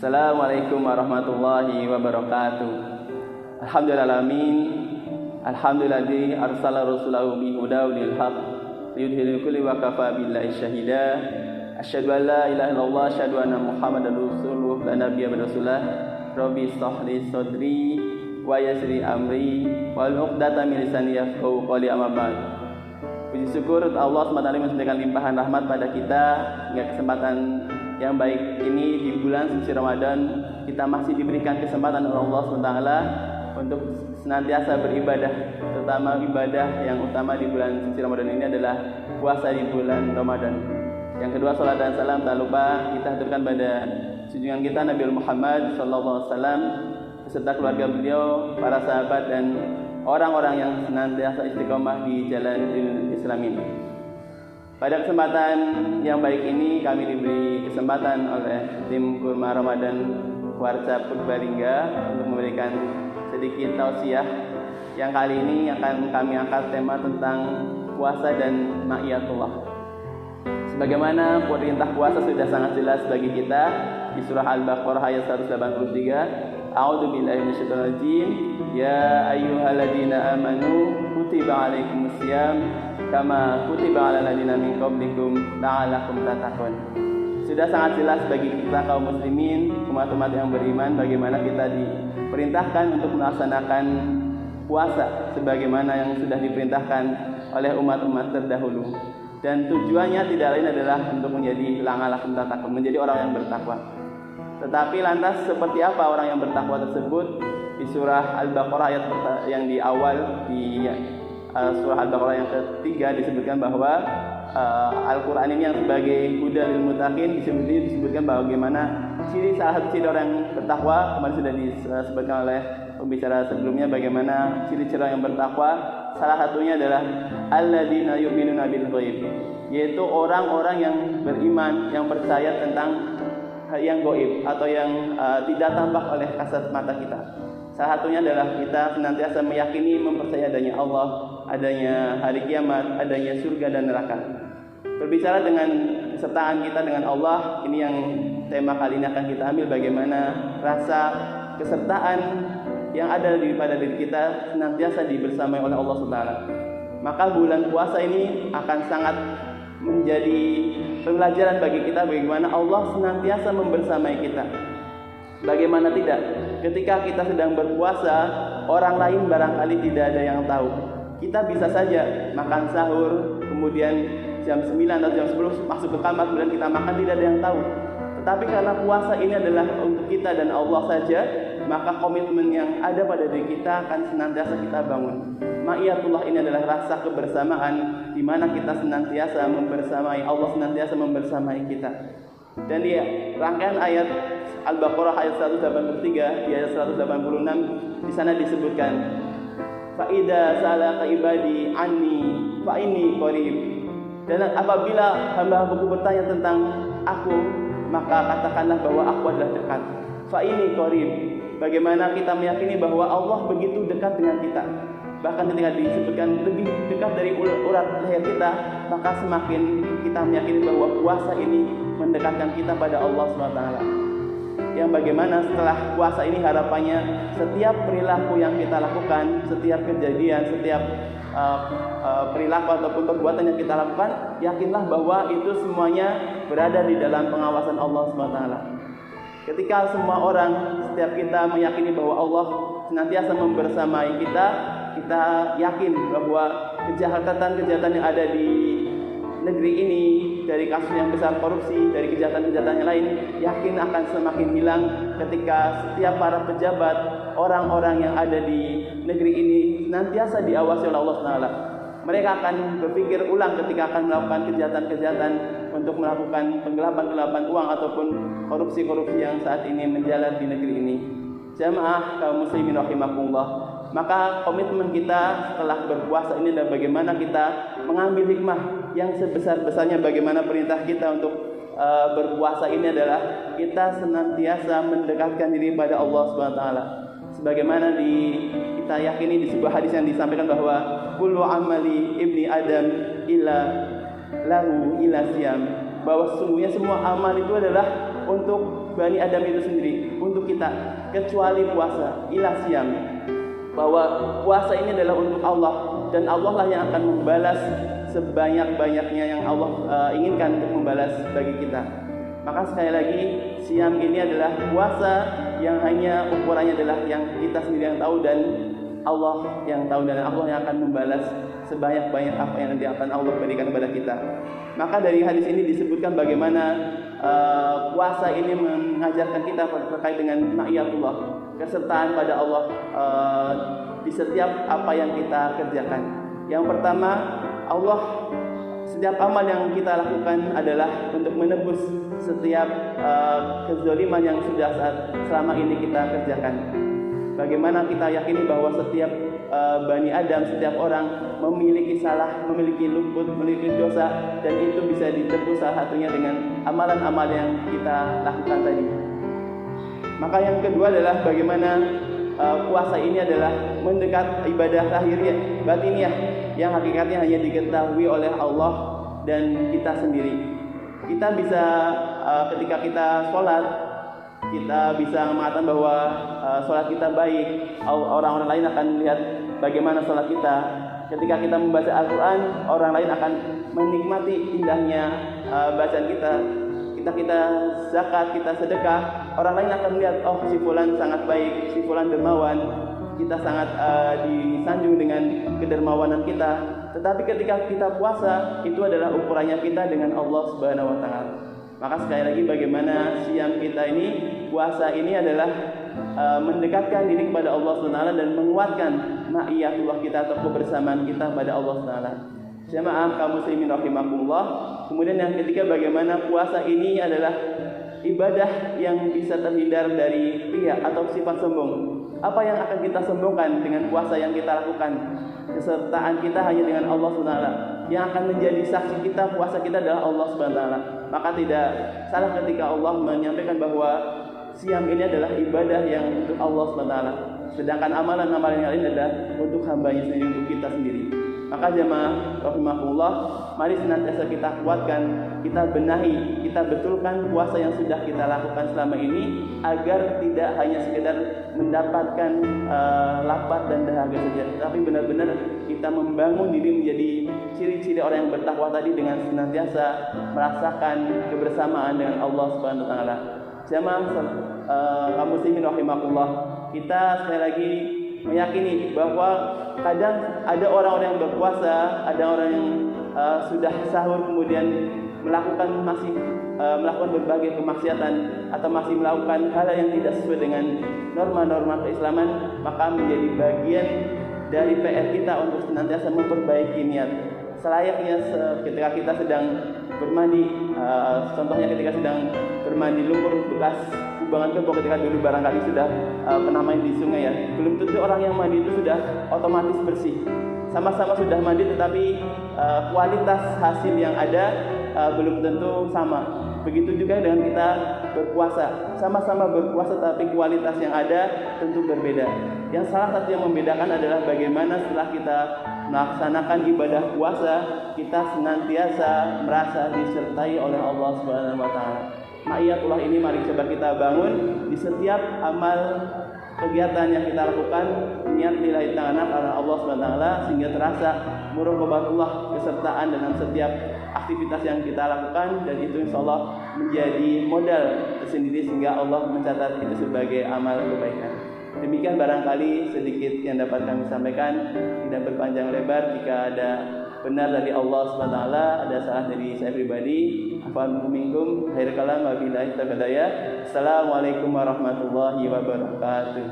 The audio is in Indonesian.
Assalamualaikum warahmatullahi wabarakatuh. Alhamdulillahalamin. Alhamdulilladzi arsala rasulahu bihuda wa dinil haq liyudhhirahu kulli wa kafa billahi syahida. Asyhadu an la ilaha illallah asyhadu anna Muhammadar rasulullah la nabiyya ba'da rasulullah. Rabbi shrah li sadri wa yassir amri wal 'uqdatam min lisani yafqahu qawli amma ba'd. Puji syukur Allah SWT memberikan limpahan rahmat pada kita hingga kesempatan yang baik ini di bulan suci Ramadan. Kita masih diberikan kesempatan oleh Allah SWT untuk senantiasa beribadah, terutama ibadah yang utama di bulan suci Ramadan ini adalah puasa di bulan Ramadan. Yang kedua, salat dan salam tak lupa kita haturkan pada junjungan kita Nabi Muhammad SAW beserta keluarga beliau, para sahabat dan orang-orang yang senantiasa istiqomah di jalan Islam ini. Pada kesempatan yang baik ini kami diberi kesempatan oleh tim Kurma Ramadan Warca Purbalingga untuk memberikan sedikit tausiah yang kali ini akan kami angkat tema tentang puasa dan ma'iyatullah. Sebagaimana perintah puasa sudah sangat jelas bagi kita di surah Al-Baqarah ayat 183. A'udzubillahi minasyaitonir rajim. Ya ayyuhalladzina amanu kutiba alaikumusiyam kama kutiba alal ladzina min qablikum la'allakum tattaqun. Sudah sangat jelas bagi kita kaum muslimin, umat-umat yang beriman, bagaimana kita diperintahkan untuk melaksanakan puasa sebagaimana yang sudah diperintahkan oleh umat-umat terdahulu. Dan tujuannya tidak lain adalah untuk menjadi la'allakum tattaqun, menjadi orang yang bertakwa. Tetapi lantas seperti apa orang yang bertakwa tersebut? Di surah Al-Baqarah ayat yang di awal di surah Al-Baqarah yang ketiga disebutkan bahwa Al-Quran ini yang sebagai huda lil muttaqin disebutkan bagaimana salah satu ciri orang yang bertakwa. Kemarin sudah disebutkan oleh pembicara sebelumnya bagaimana ciri-ciri orang yang bertakwa. Salah satunya adalah alladzina yu'minuna bil ghaib, yaitu orang-orang yang beriman, yang percaya tentang yang gaib atau yang tidak tampak oleh kasat mata kita. Salah satunya adalah kita senantiasa meyakini, mempercayai adanya Allah, adanya hari kiamat, adanya surga dan neraka. Berbicara dengan kesertaan kita dengan Allah, ini yang tema kali ini akan kita ambil, bagaimana rasa kesertaan yang ada pada diri kita senantiasa dibersamai oleh Allah SWT. Maka bulan puasa ini akan sangat menjadi pembelajaran bagi kita bagaimana Allah senantiasa membersamai kita. Bagaimana tidak, ketika kita sedang berpuasa, orang lain barangkali tidak ada yang tahu. Kita bisa saja makan sahur, kemudian jam 9 atau jam 10 masuk ke kamar, kemudian kita makan, tidak ada yang tahu. Tetapi karena puasa ini adalah untuk kita dan Allah saja, maka komitmen yang ada pada diri kita akan senantiasa kita bangun. Ma'iyatullah ini adalah rasa kebersamaan di mana kita senantiasa membersamai Allah, senantiasa membersamai kita. Dan di rangkaian ayat Al-Baqarah ayat 183 di ayat 186 di sana disebutkan fa idza salaka ibadi anni fa inni qarib. Dan apabila hamba-hambaku bertanya tentang aku, maka katakanlah bahwa aku adalah dekat. Fa inni qarib. Bagaimana kita meyakini bahwa Allah begitu dekat dengan kita. Bahkan ketika disebutkan lebih dekat dari urat leher kita, maka semakin kita meyakini bahwa puasa ini mendekatkan kita pada Allah SWT. Yang bagaimana setelah puasa ini harapannya setiap perilaku yang kita lakukan, setiap kejadian, setiap perilaku ataupun perbuatan yang kita lakukan, yakinlah bahwa itu semuanya berada di dalam pengawasan Allah SWT. Ketika semua orang, setiap kita meyakini bahwa Allah senantiasa membersamai kita, kita yakin bahwa kejahatan-kejahatan yang ada di negeri ini, dari kasus yang besar korupsi, dari kejahatan-kejahatan yang lain, yakin akan semakin hilang ketika setiap para pejabat, orang-orang yang ada di negeri ini senantiasa diawasi oleh Allah SWT. Mereka akan berpikir ulang ketika akan melakukan kejahatan-kejahatan untuk melakukan penggelapan-penggelapan uang ataupun korupsi-korupsi yang saat ini menjalar di negeri ini. Jamaah kaum muslimin rahimakumullah. Maka komitmen kita setelah berpuasa ini adalah bagaimana kita mengambil hikmah yang sebesar-besarnya, bagaimana perintah kita untuk berpuasa ini adalah kita senantiasa mendekatkan diri pada Allah SWT. Sebagaimana kita yakini di sebuah hadis yang disampaikan bahwa kullu amali ibni adam illa lahu ila siyam, bahwa sesungguhnya semua amal itu adalah untuk Bani Adam itu sendiri, untuk kita, kecuali puasa, ila siyam. Bahwa puasa ini adalah untuk Allah, dan Allah lah yang akan membalas sebanyak-banyaknya yang Allah inginkan untuk membalas bagi kita. Maka sekali lagi, siam ini adalah puasa yang hanya ukurannya adalah yang kita sendiri yang tahu dan Allah yang tahu, dan Allah yang akan membalas sebanyak-banyak apa yang nanti akan Allah berikan kepada kita. Maka dari hadis ini disebutkan bagaimana puasa ini mengajarkan kita terkait dengan ma'iyatullah, kesertaan pada Allah di setiap apa yang kita kerjakan. Yang pertama, Allah, setiap amal yang kita lakukan adalah untuk menebus setiap kezaliman yang sudah selama ini kita kerjakan. Bagaimana kita yakini bahwa setiap Bani Adam, setiap orang memiliki salah, memiliki luput, memiliki dosa, dan itu bisa ditebus salah satunya dengan amalan-amalan yang kita lakukan tadi. Maka yang kedua adalah bagaimana puasa ini adalah mendekat ibadah lahiriah, batiniah, yang hakikatnya hanya diketahui oleh Allah dan kita sendiri. Kita bisa ketika kita sholat, kita bisa mengatakan bahwa sholat kita baik. Orang-orang lain akan melihat bagaimana sholat kita. Ketika kita membaca Al-Quran, orang lain akan menikmati indahnya bacaan kita. Kita zakat, kita sedekah, orang lain akan melihat, oh si fulan sangat baik, si fulan dermawan. Kita sangat disanjung dengan kedermawanan kita. Tetapi ketika kita puasa, itu adalah ukurannya kita dengan Allah Subhanahu wa Ta'ala. Maka sekali lagi, bagaimana siam kita ini, puasa ini adalah mendekatkan diri kepada Allah Subhanahu wa Ta'ala dan menguatkan ma'iyatullah kita atau kebersamaan kita pada Allah Subhanahu wa Ta'ala. Jamaah kaum muslimin rahimakumullah. Kemudian yang ketiga, bagaimana puasa ini adalah ibadah yang bisa terhindar dari riya atau sifat sombong. Apa yang akan kita sombongkan dengan puasa yang kita lakukan? Kesertaan kita hanya dengan Allah Subhanahu wa Ta'ala. Yang akan menjadi saksi kita, puasa kita adalah Allah Subhanahu wa Ta'ala. Maka tidak salah ketika Allah menyampaikan bahwa siam ini adalah ibadah yang untuk Allah Subhanahu wa Ta'ala. Sedangkan amalan-amalan yang lain adalah untuk hambanya sendiri, untuk kita sendiri. Maka jemaah rahimahullah, mari senantiasa kita kuatkan, kita benahi, kita betulkan puasa yang sudah kita lakukan selama ini, agar tidak hanya sekedar mendapatkan lapar dan dahaga saja, tapi benar-benar kita membangun diri menjadi ciri-ciri orang yang bertakwa tadi dengan senantiasa merasakan kebersamaan dengan Allah Subhanahu wa Ta'ala. Jemaah kaum muslimin rahimakumullah, kita sekali lagi meyakini bahwa kadang ada orang-orang yang berpuasa, ada orang yang sudah sahur kemudian masih melakukan berbagai kemaksiatan atau masih melakukan hal yang tidak sesuai dengan norma-norma keislaman, maka menjadi bagian dari PR kita untuk senantiasa memperbaiki niat. Selayaknya ketika kita sedang bermandi, contohnya ketika sedang bermandi lumpur bekas kubangan kebo, ketika dulu barangkali sudah pernah main di sungai ya, belum tentu orang yang mandi itu sudah otomatis bersih. Sama-sama sudah mandi, tetapi kualitas hasil yang ada belum tentu sama. Begitu juga dengan kita berpuasa, sama-sama berpuasa tapi kualitas yang ada tentu berbeda. Yang salah satu yang membedakan adalah bagaimana setelah kita melaksanakan ibadah puasa, kita senantiasa merasa disertai oleh Allah Subhanahu wa Ta'ala. Ma'iyatullah ini mari coba kita bangun di setiap amal kegiatan yang kita lakukan, niat lillahi ta'ala karena Allah Subhanahu wa Ta'ala, sehingga terasa muraqabatullah, kesertaan dalam setiap aktivitas yang kita lakukan, dan itu insyaallah menjadi modal tersendiri sehingga Allah mencatat itu sebagai amal kebaikan. Demikian barangkali sedikit yang dapat kami sampaikan, tidak berpanjang lebar. Jika ada benar dari Allah Subhanahu wa Ta'ala, ada salah dari saya pribadi, afwan minkum, khairul kalam, wabillahi taufiq. Assalamualaikum warahmatullahi wabarakatuh.